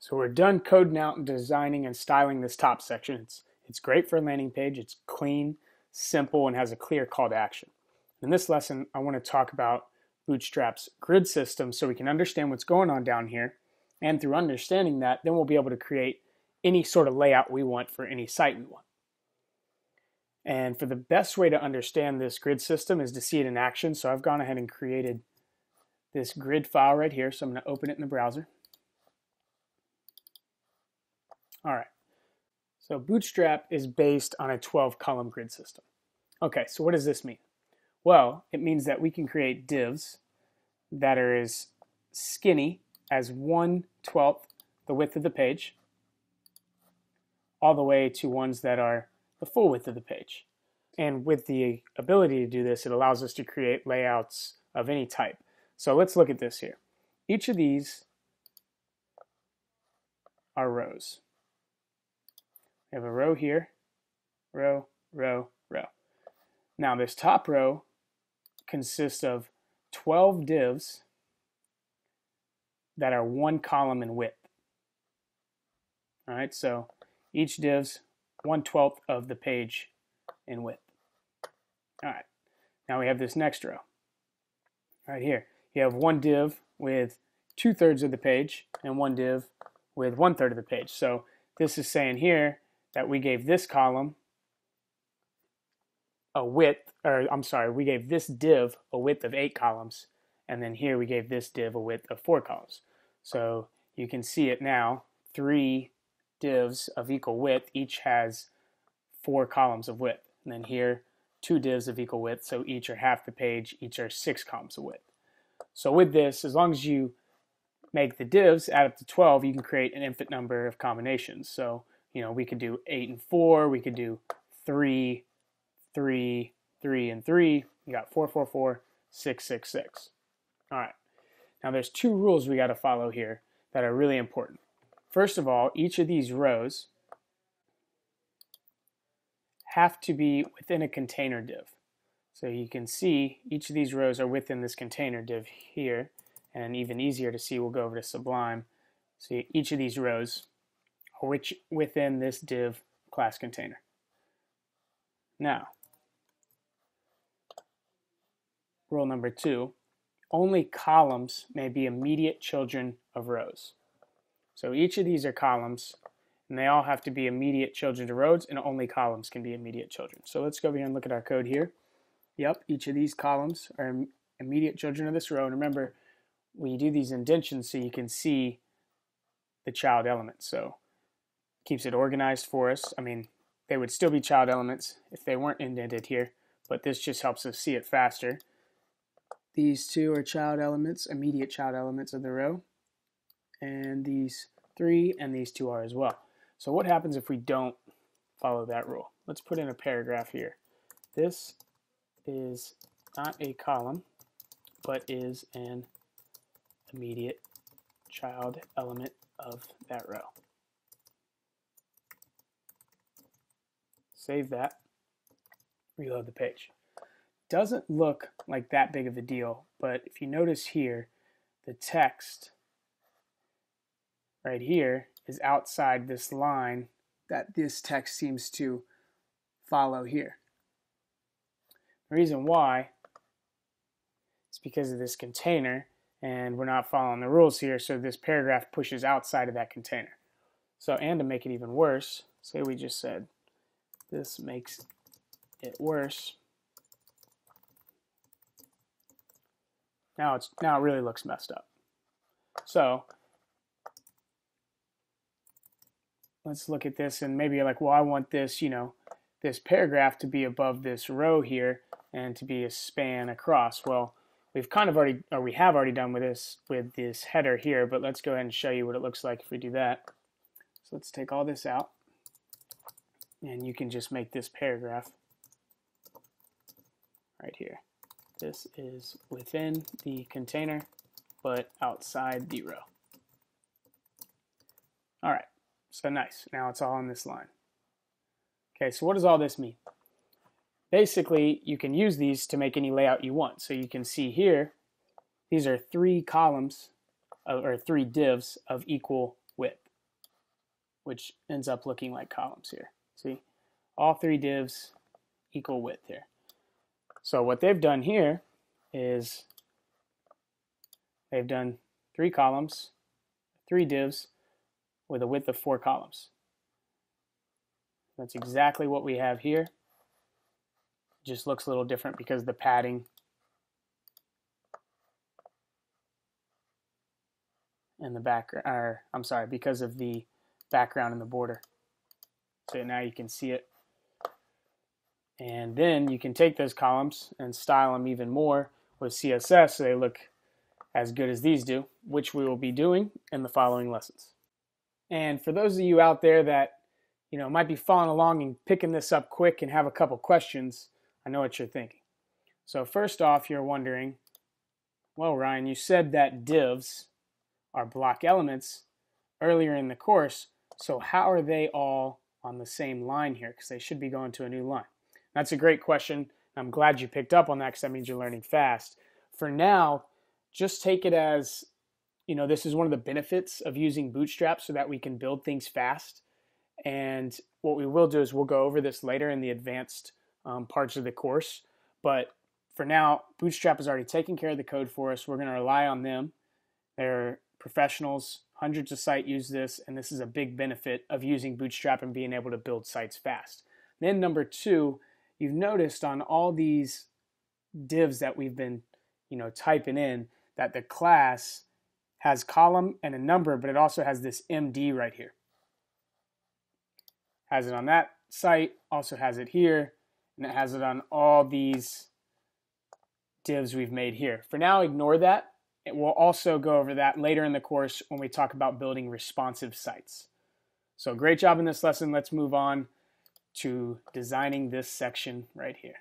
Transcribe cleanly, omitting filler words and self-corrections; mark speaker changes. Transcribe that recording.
Speaker 1: So we're done coding out and designing and styling this top section. It's great for a landing page. It's clean, simple, and has a clear call to action. In this lesson, I want to talk about Bootstrap's grid system so we can understand what's going on down here. And through understanding that, then we'll be able to create any sort of layout we want for any site we want. And for the best way to understand this grid system is to see it in action. So I've gone ahead and created this grid file right here. So I'm going to open it in the browser. All right, so Bootstrap is based on a 12-column grid system. Okay, so what does this mean? Well, it means that we can create divs that are as skinny as 1/12 the width of the page, all the way to ones that are the full width of the page. And with the ability to do this, it allows us to create layouts of any type. So let's look at this here. Each of these are rows. We have a row here, row, row, row. Now this top row consists of 12 divs that are 1 column in width. All right, so each div's 1/12 of the page in width. All right, now we have this next row. Right here, you have one div with 2/3 of the page and one div with 1/3 of the page. So this is saying here that we gave this column a width, or I'm sorry, we gave this div a width of 8 columns, and then here we gave this div a width of 4 columns. So you can see it now, 3 divs of equal width, each has 4 columns of width. And then here, 2 divs of equal width, so each are half the page, each are 6 columns of width. So with this, as long as you make the divs add up to 12, you can create an infinite number of combinations. So we could do 8 and 4, we could do 3, 3, 3, and 3. You got 4, 4, 4, 6, 6, 6. All right. Now there's 2 rules we got to follow here that are really important. First of all, each of these rows have to be within a container div. So you can see each of these rows are within this container div here, and even easier to see, we'll go over to Sublime. See, each of these rows which within this div class container. Now, rule number 2, only columns may be immediate children of rows. So each of these are columns, and they all have to be immediate children to rows, and only columns can be immediate children. So let's go over here and look at our code here. Yep, each of these columns are immediate children of this row. And remember, we do these indentions so you can see the child elements. So keeps it organized for us. I mean, they would still be child elements if they weren't indented here, but this just helps us see it faster. These 2 are child elements, immediate child elements of the row, and these 3 and these 2 are as well. So what happens if we don't follow that rule? Let's put in a paragraph here. This is not a column, but is an immediate child element of that row. Save that, reload the page. Doesn't look like that big of a deal, but if you notice here, the text right here is outside this line that this text seems to follow here. The reason why is because of this container, and we're not following the rules here, so this paragraph pushes outside of that container. So, and to make it even worse, say we just said, this makes it worse. Now it really looks messed up. So let's look at this, and maybe you're like, well, I want this, this paragraph to be above this row here and to be a span across. Well, we have already done with this header here, but let's go ahead and show you what it looks like if we do that. So let's take all this out, and you can just make this paragraph right here. This is within the container, but outside the row. All right, so nice. Now it's all on this line. Okay, so what does all this mean? Basically, you can use these to make any layout you want. So you can see here, these are 3 columns, or 3 divs of equal width. which ends up looking like columns here. See, all three divs equal width here. So what they've done here is they've done 3 columns, 3 divs with a width of 4 columns. That's exactly what we have here. It just looks a little different because the padding and the background, or I'm sorry, because of the background and the border. So now you can see it. And then you can take those columns and style them even more with CSS so they look as good as these do, which we will be doing in the following lessons. And for those of you out there that might be following along and picking this up quick and have a couple questions, I know what you're thinking. So first off, you're wondering, well, Ryan, you said that divs are block elements earlier in the course, so how are they all on the same line here? Because they should be going to a new line. That's a great question. I'm glad you picked up on that because that means you're learning fast. For now, just take it as, this is one of the benefits of using Bootstrap so that we can build things fast. And what we will do is we'll go over this later in the advanced parts of the course. But for now, Bootstrap is already taking care of the code for us. We're going to rely on them. They're professionals. Hundreds of sites use this, and this is a big benefit of using Bootstrap and being able to build sites fast. Then number 2, you've noticed on all these divs that we've been typing in that the class has column and a number, but it also has this MD right here. Has it on that site, also has it here, and it has it on all these divs we've made here. For now, ignore that. We'll also go over that later in the course when we talk about building responsive sites. So great job in this lesson. Let's move on to designing this section right here.